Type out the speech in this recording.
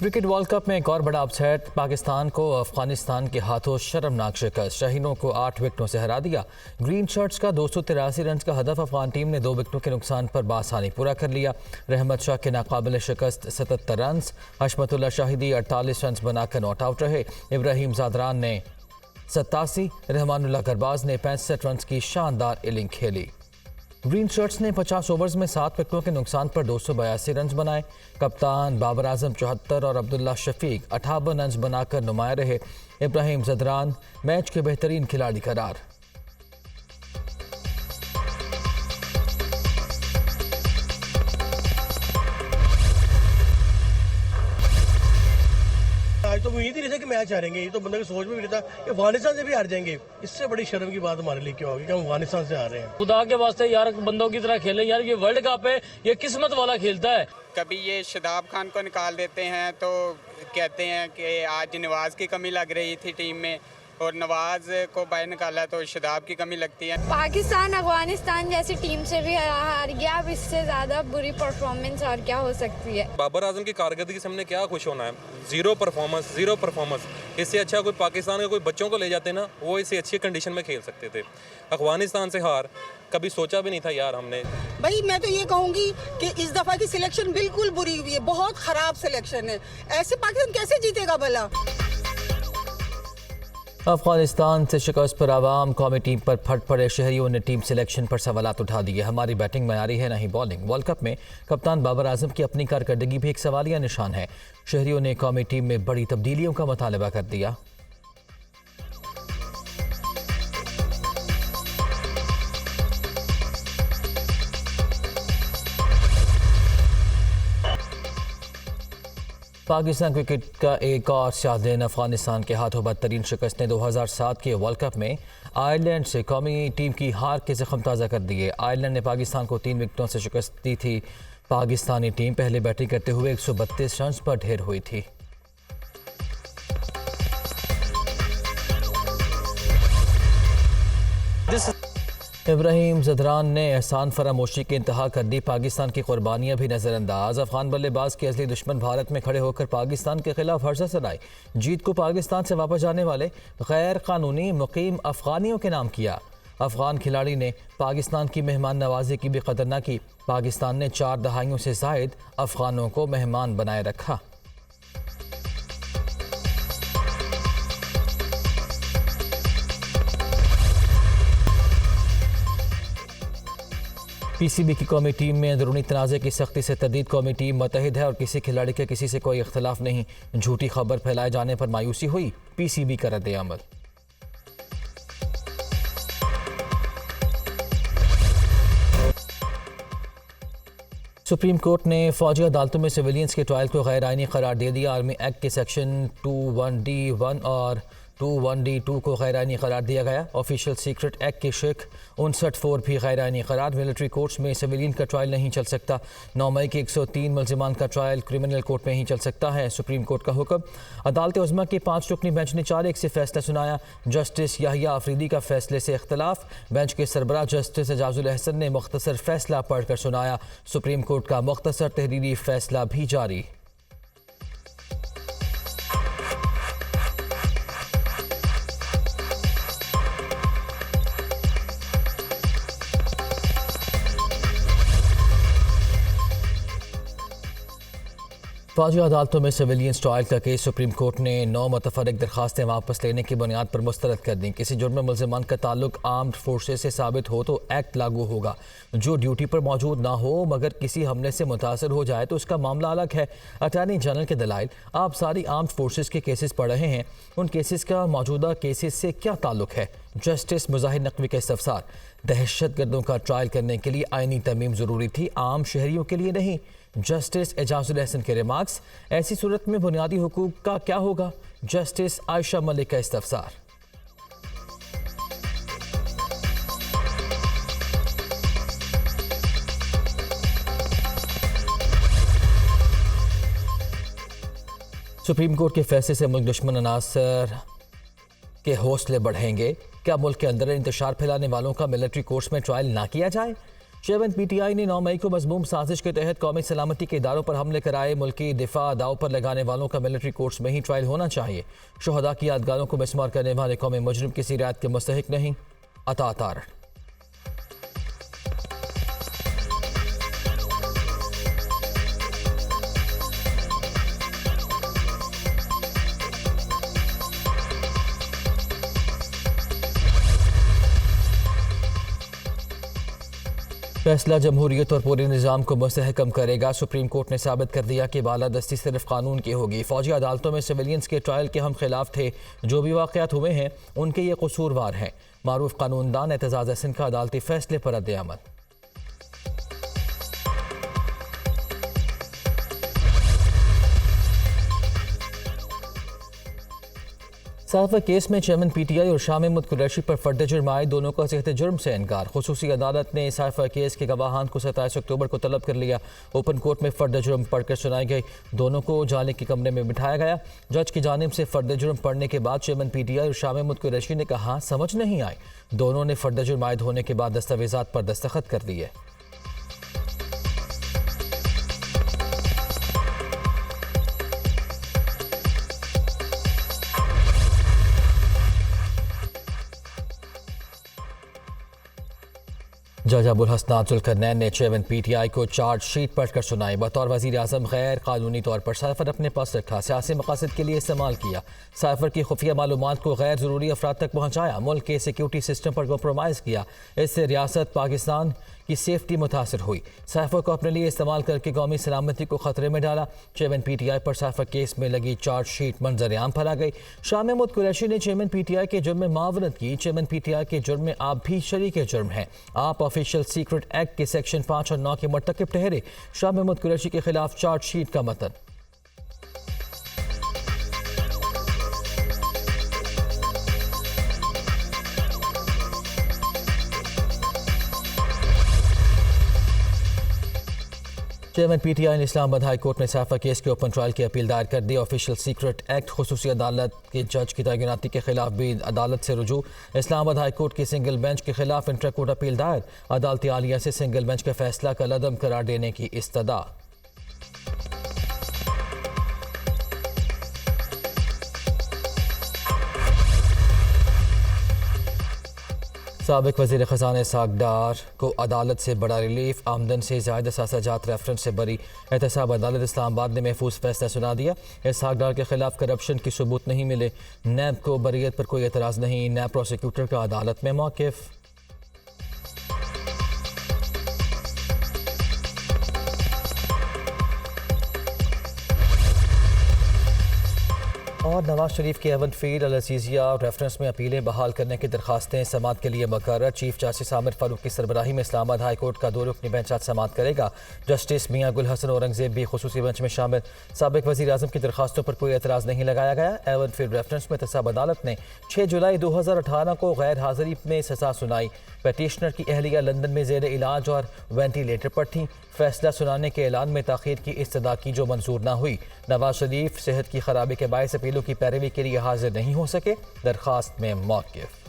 Cricket world cup में एक और बड़ा अपसेट, पाकिस्तान को अफगानिस्तान के हाथों शर्मनाक शिकस्त। शाहीनों को 8 विकेटों से हरा दिया। ग्रीन शर्ट्स का 283 रन का हदफ अफगान टीम ने 2 विकेटों के नुकसान पर बासानी पूरा कर लिया। रहमत शाह के नाकाबिल शिकस्त 77 रन, हशमतुल्लाह शाहिदी 48 रन बनाकर नॉट आउट रहे। इब्राहिम ज़ादरान ने 87, रहमानुल्लाह गरबाज ने 65 रन की शानदार इनिंग खेली। ग्रीन शर्ट्स ने 50 ओवर्स में 7 विकेटों के नुकसान पर 282 रन बनाए। कप्तान बाबर आजम 74 और अब्दुल्ला शफीक 58 रन बनाकर नुमाया रहे। इब्राहिम ज़दरान मैच के बेहतरीन खिलाड़ी करार। आज तो उम्मीद ही नहीं था कि मैच हारेंगे। ये तो बंदे की सोच में भी नहीं था कि अफगानिस्तान से भी हार जाएंगे। इससे बड़ी शर्म की बात हमारे लिए क्या होगी कि हम अफगानिस्तान से हार रहे हैं। खुदा के वास्ते यार बंदों की तरह खेले यार, ये वर्ल्ड कप है, ये किस्मत वाला खेलता है। कभी ये शादाब खान को निकाल देते हैं तो कहते हैं कि आज नवाज की कमी लग रही थी टीम में, और नवाज को बाहर निकाला तो शादाब की कमी लगती है। पाकिस्तान अफगानिस्तान जैसी टीम से भी हार गया। अब इससे ज़्यादा बुरी परफॉर्मेंस और क्या हो सकती है। बाबर आजम की कारकर्दगी से हमने क्या खुश होना है। Zero performance. इससे अच्छा कोई पाकिस्तान के कोई बच्चों को ले जाते ना, वो इससे अच्छी कंडीशन में खेल सकते थे। अफगानिस्तान से हार कभी सोचा भी नहीं था यार हमने। भाई मैं तो ये कहूँगी कि इस दफ़ा की सिलेक्शन बिल्कुल बुरी हुई है, बहुत ख़राब सिलेक्शन है। ऐसे पाकिस्तान कैसे जीतेगा भला। अफगानिस्तान से शिकस्त पर आवाम कौमी टीम पर फट पड़े। शहरियों ने टीम सिलेक्शन पर सवालात उठा दिए। हमारी बैटिंग मयारी है, नहीं बॉलिंग। वर्ल्ड कप में कप्तान बाबर आजम की अपनी कारकर्दगी भी एक सवालिया निशान है। शहरियों ने कौमी टीम में बड़ी तब्दीलियों का मुतालबा कर दिया। पाकिस्तान क्रिकेट का एक और शाहदैन अफगानिस्तान के हाथों बदतरीन शिकस्त ने 2007 के वर्ल्ड कप में आयरलैंड से कौमी टीम की हार के ज़ख्म ताज़ा कर दिए। आयरलैंड ने पाकिस्तान को 3 विकेटों से शिकस्त दी थी। पाकिस्तानी टीम पहले बैटिंग करते हुए 132 रन पर ढेर हुई थी। इब्राहिम ज़दरान ने एहसान फरामोशी की इंतहा कर दी। पाकिस्तान की कुर्बानियां भी नज़रअंदाज। अफगान बल्लेबाज के असली दुश्मन भारत में खड़े होकर पाकिस्तान के खिलाफ हर्षा सनाई। जीत को पाकिस्तान से वापस जाने वाले गैर कानूनी मुकीम अफगानियों के नाम किया। अफगान खिलाड़ी ने पाकिस्तान की मेहमान नवाजी की भी कदर न की। पाकिस्तान ने 4 दहाइयों से ज़ायद अफगानों को मेहमान बनाए रखा। पीसीबी की कौमी टीम में अंदरूनी तनाज़े की सख्ती से तदीद। कौमी टीम मुतहिद है और किसी खिलाड़ी के किसी से कोई इख्तलाफ नहीं। झूठी खबर फैलाए जाने पर मायूसी हुई। पीसीबी का रद्द-ए-अमल। सुप्रीम कोर्ट ने फौजी अदालतों में सिविलियंस के ट्रायल को गैर आइनी करार दे दिया। आर्मी एक्ट के सेक्शन 21D1 और 21D2 को गैर आइनी करार दिया गया। ऑफिशियल सीक्रेट एक्ट के शेख 59(4) भी गैर आइनी करार। मिलिट्री कोर्ट्स में सिविलियन का ट्रायल नहीं चल सकता। 9 मई के 103 मुल्जिमान का ट्रायल क्रिमिनल कोर्ट में ही चल सकता है। सुप्रीम कोर्ट का हुक्म। अदालत उज़्मा के 5 रुकनी बेंच ने 4-1 से फैसला सुनाया। जस्टिस याहिया आफरीदी का फैसले से इख्तलाफ। बेंच के सरबराह जस्टिस एजाजुल अहसन ने मुख्तसर फैसला पढ़कर सुनाया। सुप्रीम कोर्ट का मुख्तसर तहरीरी फैसला भी जारी। फौजी अदालतों में सिविलियंस ट्रायल का केस सुप्रीम कोर्ट ने 9 मुतफर्रिक दरखास्तें वापस लेने की बुनियाद पर मुस्तरद कर दी। किसी जुर्म में मुल्ज़िमान का ताल्लुक आर्म्ड फोर्सेस से साबित हो तो एक्ट लागू होगा। जो ड्यूटी पर मौजूद ना हो मगर किसी हमले से मुतासर हो जाए तो उसका मामला अलग है। अटॉर्नी जनरल के दलाइल। आप सारी आर्म्ड फोर्सेस के केसेस पढ़ रहे हैं, उन केसेस का मौजूदा केसेस से क्या ताल्लुक है। जस्टिस मुजाहिर नकवी का इस्तफसार। दहशत गर्दों का ट्रायल करने के लिए आइनी तरमीम ज़रूरी थी, आम शहरियों के लिए नहीं। जस्टिस एजाजुल अहसन के रिमार्क्स। ऐसी सूरत में बुनियादी हुकूक का क्या होगा। जस्टिस आयशा मलिक का इस्तफसार। सुप्रीम कोर्ट के फैसले से मुल्क दुश्मन अनासर के हौसले बढ़ेंगे। क्या मुल्क के अंदर इंतशार फैलाने वालों का मिलिट्री कोर्ट्स में ट्रायल ना किया जाए। चेयरमैन PTI ने 9 मई को मजमूम साजिश के तहत कौमी सलामती के इदारों पर हमले कराए मुल्की दिफा दाव पर लगाने वालों का मिलिट्री कोर्ट्स में ही ट्रायल होना चाहिए। शहदा की यादगारों को मिसमार करने वाले कौमी मुजरिम किसी रियायत के मुस्तहिक नहीं। अता तारण। फैसला जमहूरियत और पूरे निज़ाम को मुस्तहकम करेगा। सुप्रीम कोर्ट ने साबित कर दिया कि बालादस्ती सिर्फ कानून की होगी। फौजी अदालतों में सिविलियंस के ट्रायल के हम खिलाफ थे। जो भी वाक़यात हुए हैं उनके ये कसूरवार हैं। मारूफ कानूनदान एतजाज़ अहसन का अदालती फैसले पर रद्द-ए-अमल। साफा केस में चेयरमैन PTI और शाह महमूद कुरैशी पर फर्द जुर्म आए, दोनों का सेहत जुर्म से इनकार। खुसूसी अदालत ने साफा केस के गवाहान को 27 अक्टूबर को तलब कर लिया। ओपन कोर्ट में फर्द जुर्म पढ़कर सुनाई गई। दोनों को जाने के कमरे में बिठाया गया। जज की जानिब से फर्द जुर्म पढ़ने के बाद चेयरमैन PTI और शाह महमूद कुरैशी ने कहा समझ नहीं आई। दोनों ने फर्द जुर्म आयद होने के बाद दस्तावेजात पर दस्तखत कर दिए। जज अबुल हसन अब्दुल करनैन ने चेयरमैन PTI को चार्जशीट पढ़कर सुनाई। बतौर वज़ीर आज़म गैर कानूनी तौर पर साइफर अपने पास रखा, सियासी मकासद के लिए इस्तेमाल किया। साइफर की खुफिया मालूमात को गैर ज़रूरी अफराद तक पहुँचाया। मुल्क के सिक्योरिटी सिस्टम पर कॉम्प्रोमाइज़ किया। इससे रियासत पाकिस्तान की सेफ्टी मुतासर हुई। साइफर को अपने लिए इस्तेमाल करके कौमी सलामती को खतरे में डाला। चेयरमैन PTI पर साइफर केस में लगी चार्जशीट मंजर आम फैला गई। शाह महमूद कुरैशी ने चेयरमैन PTI के जुर्म में मावनत की। चेयरमैन PTI के जुर्म में आप भी शरीक जुर्म हैं। आप ऑफिशियल सीक्रेट एक्ट के सेक्शन 5 और 9 के मुर्तकिब ठहरे। शाह महमूद कुरैशी के खिलाफ चार्जशीट का मतन। चेयरमैन PTI ने इस्लामाबाद हाई कोर्ट में साफा केस के ओपन ट्रायल की अपील दायर कर दी। ऑफिशियल सीक्रेट एक्ट खुसूसी अदालत के जज की तैनाती के खिलाफ भी अदालत से रुजू। इस्लामाबाद हाई कोर्ट की सिंगल बेंच के खिलाफ इंटर कोर्ट अपील दायर। अदालती आलिया से सिंगल बेंच के फैसला का लदम करार देने की इस्तदा। साबिक वज़ीर ख़ज़ाना इसहाक़ डार को अदालत से बड़ा रिलीफ। आमदन से ज़ायद असासाजात रेफरेंस से बरी। एहतसाब अदालत इस्लामाबाद ने महफूज फैसला सुना दिया। इसहाक़ डार के खिलाफ करप्शन की सबूत नहीं मिले। नैब को बरीयत पर कोई एतराज़ नहीं। नैब प्रोसिक्यूटर का अदालत में मौक़िफ़। और नवाज शरीफ के एवन फील्ड अल अज़ीज़िया रेफरेंस में अपीलें बहाल करने की दरखास्तें समाअत के लिए मुकर्रर। चीफ जस्टिस आमिर फारूक की सरबराही में इस्लामाबाद हाई कोर्ट का 2 रुकनी बेंच आज समाअत करेगा। जस्टिस मियां गुल हसन औरंगजेब भी खुसूसी बेंच में शामिल। साबिक वज़ीर आज़म की दरखास्तों पर कोई एतराज़ नहीं लगाया गया। एवन फील्ड रेफरेंस में एहतसाब अदालत ने 6 जुलाई 2018 को गैर हाज़िरी में सज़ा सुनाई। पेटिशनर की अहलिया लंदन में ज़ेर इलाज और वेंटिलेटर पर थी। फैसला सुनाने के ऐलान में ताख़ीर की इस्तदा की जो मंजूर न हुई। नवाज शरीफ सेहत की खराबी के बायस अपीलों की पैरवी के लिए हाजिर नहीं हो सके। दरखास्त में मौक़िफ़।